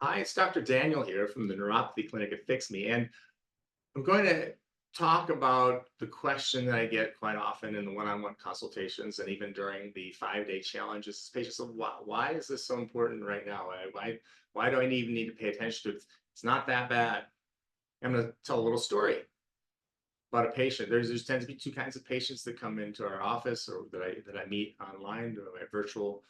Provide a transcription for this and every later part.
Hi, it's Dr. Daniel here from the Neuropathy Clinic at Fix Me, and I'm going to talk about the question that I get quite often in the one-on-one consultations and even during the 5-day challenges. Patients say, why is this so important right now? Why do I even need to pay attention to it? It's not that bad. I'm going to tell a little story about a patient. There's tend to be two kinds of patients that come into our office or that I meet online or my virtual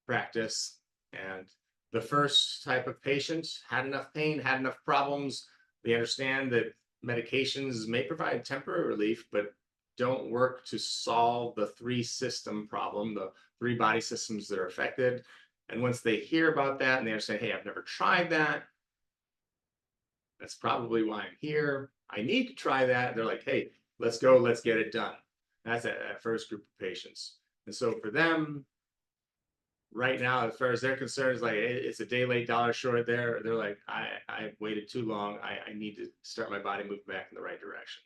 practice. And the first type of patient had enough pain, had enough problems. They understand that medications may provide temporary relief, but don't work to solve the three system problem, the three body systems that are affected. And once they hear about that and they're saying, hey, I've never tried that, that's probably why I'm here. I need to try that. They're like, hey, let's go, let's get it done. That's that first group of patients. And so for them, right now, as far as they're concerned, is like it's a day late, dollar short. They're like, I waited too long. I need to start my body moving back in the right direction.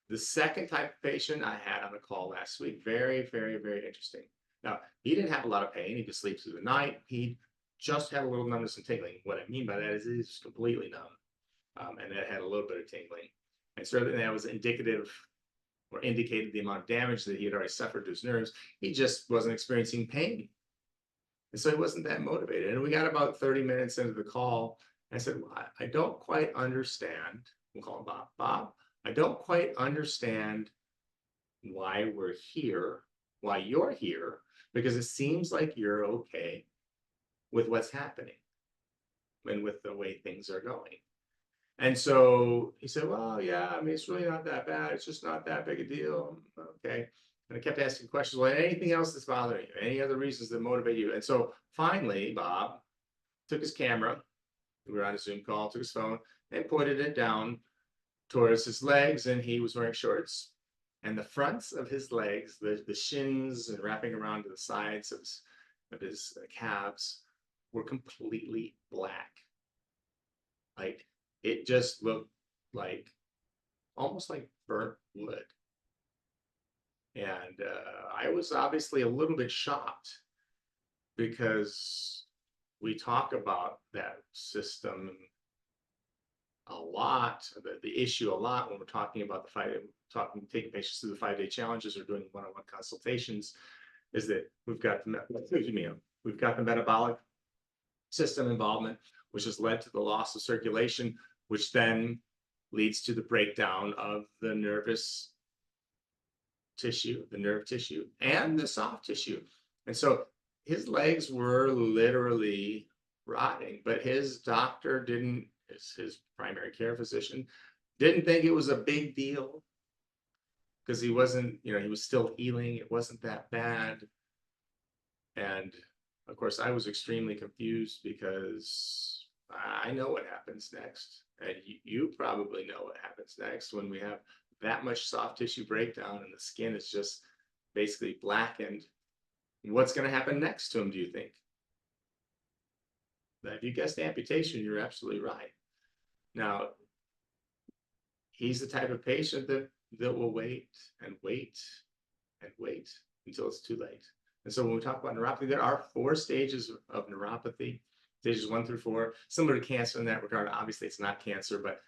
The second type of patient I had on the call last week, very, very, very interesting. Now, he didn't have a lot of pain. He could sleep through the night. He just had a little numbness and tingling. What I mean by that is he's completely numb, and that had a little bit of tingling. And certainly that was indicative or indicated the amount of damage that he had already suffered to his nerves. He just wasn't experiencing pain. And so he wasn't that motivated. And we got about 30 minutes into the call. And I said, well, I don't quite understand. We'll call him Bob. Bob, I don't quite understand why we're here, why you're here, because it seems like you're okay with what's happening and with the way things are going. And so he said, well, yeah, I mean, it's really not that bad. It's just not that big a deal. Okay. And I kept asking questions. Well, anything else that's bothering you? Any other reasons that motivate you? And so finally, Bob took his camera. We were on a Zoom call, took his phone and pointed it down towards his legs. And he was wearing shorts. And the fronts of his legs, the shins and wrapping around to the sides of his calves were completely black. Like it just looked like almost like burnt wood. And I was obviously a little bit shocked because we talk about that system a lot, the issue a lot when we're talking about taking patients through the 5-day challenges or doing one-on-one consultations, is that we've got the metabolic system involvement, which has led to the loss of circulation, which then leads to the breakdown of the nervous tissue, the nerve tissue, and the soft tissue. And so his legs were literally rotting, but his doctor didn't, his primary care physician, didn't think it was a big deal because he wasn't, he was still healing. It wasn't that bad. And of course, I was extremely confused because I know what happens next. And you probably know what happens next when we have that much soft tissue breakdown and the skin is just basically blackened. What's going to happen next to him, do you think? If you guessed amputation, you're absolutely right. Now, he's the type of patient that will wait and wait and wait until it's too late. And so when we talk about neuropathy, there are 4 stages of neuropathy, stages 1 through 4, similar to cancer in that regard. Obviously, it's not cancer, but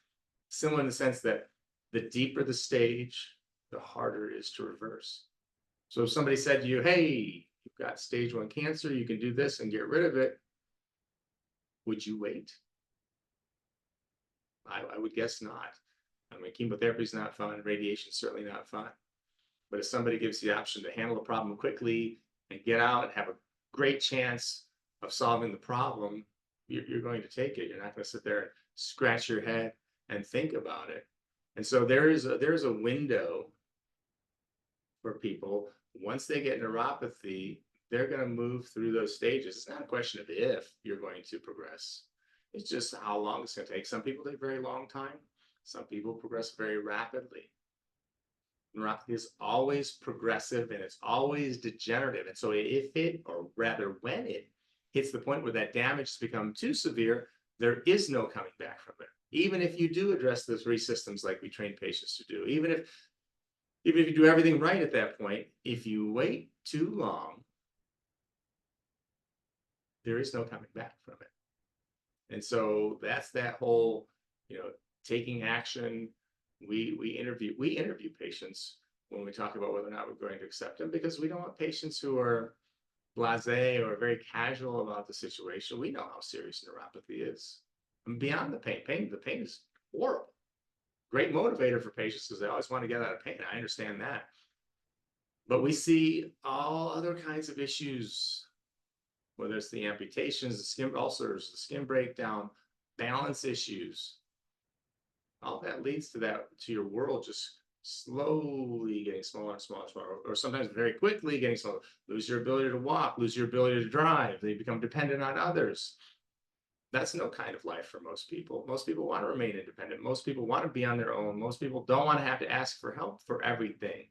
similar in the sense that the deeper the stage, the harder it is to reverse. So if somebody said to you, hey, you've got stage 1 cancer, you can do this and get rid of it, would you wait? I would guess not. I mean, chemotherapy is not fun. Radiation is certainly not fun. But if somebody gives you the option to handle the problem quickly and get out and have a great chance of solving the problem, you're going to take it. You're not going to sit there and scratch your head and think about it. And so there's a window for people. Once they get neuropathy, they're going to move through those stages. It's not a question of if you're going to progress. It's just how long it's going to take. Some people take a very long time. Some people progress very rapidly. Neuropathy is always progressive and it's always degenerative. And so if it, or rather when it hits the point where that damage has become too severe, there is no coming back from it. Even if you do address the 3 systems like we train patients to do, even if you do everything right at that point, if you wait too long, there is no coming back from it. And so that's that whole, you know, taking action. We interview patients when we talk about whether or not we're going to accept them, because we don't want patients who are blasé or very casual about the situation. We know how serious neuropathy is. And beyond the pain, the pain is horrible. Great motivator for patients because they always want to get out of pain. I understand that. But we see all other kinds of issues, whether it's the amputations, the skin ulcers, the skin breakdown, balance issues. All that leads to that, to your world just slowly getting smaller and smaller and smaller, or sometimes very quickly getting smaller. Lose your ability to walk, lose your ability to drive. They become dependent on others. That's no kind of life for most people. Most people want to remain independent. Most people want to be on their own. Most people don't want to have to ask for help for everything.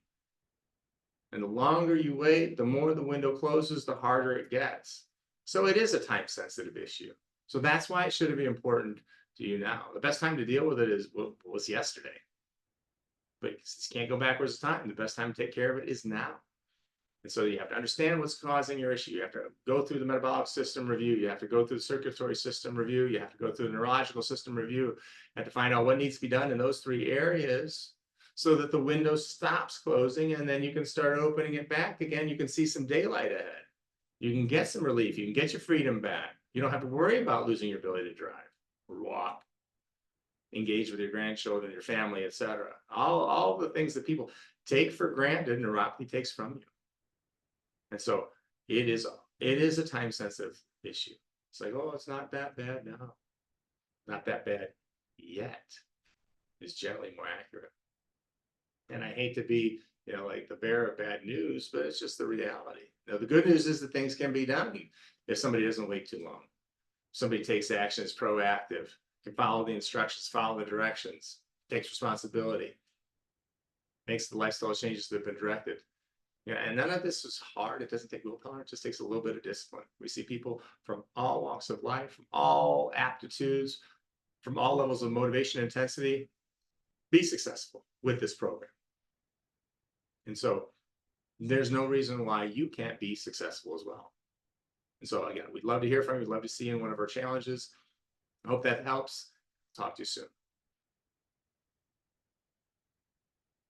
And the longer you wait, the more the window closes, the harder it gets. So it is a time sensitive issue. So that's why it should be important to you now. The best time to deal with it was yesterday. But you can't go backwards in time. The best time to take care of it is now. And so you have to understand what's causing your issue. You have to go through the metabolic system review. You have to go through the circulatory system review. You have to go through the neurological system review. You have to find out what needs to be done in those three areas so that the window stops closing, and then you can start opening it back again. You can see some daylight ahead. You can get some relief. You can get your freedom back. You don't have to worry about losing your ability to drive or walk, engage with your grandchildren, your family, etc. All the things that people take for granted, neuropathy takes from you. And so it is a time sensitive issue. It's like, oh, it's not that bad now. Not that bad yet is generally more accurate. And I hate to be, like the bearer of bad news, but it's just the reality. Now, the good news is that things can be done if somebody doesn't wait too long. Somebody takes action, is proactive, can follow the instructions, follow the directions, takes responsibility, makes the lifestyle changes that have been directed. Yeah, and none of this is hard. It doesn't take willpower. It just takes a little bit of discipline. We see people from all walks of life, from all aptitudes, from all levels of motivation and intensity, be successful with this program. And so there's no reason why you can't be successful as well. And so again, we'd love to hear from you. We'd love to see you in one of our challenges. I hope that helps. Talk to you soon.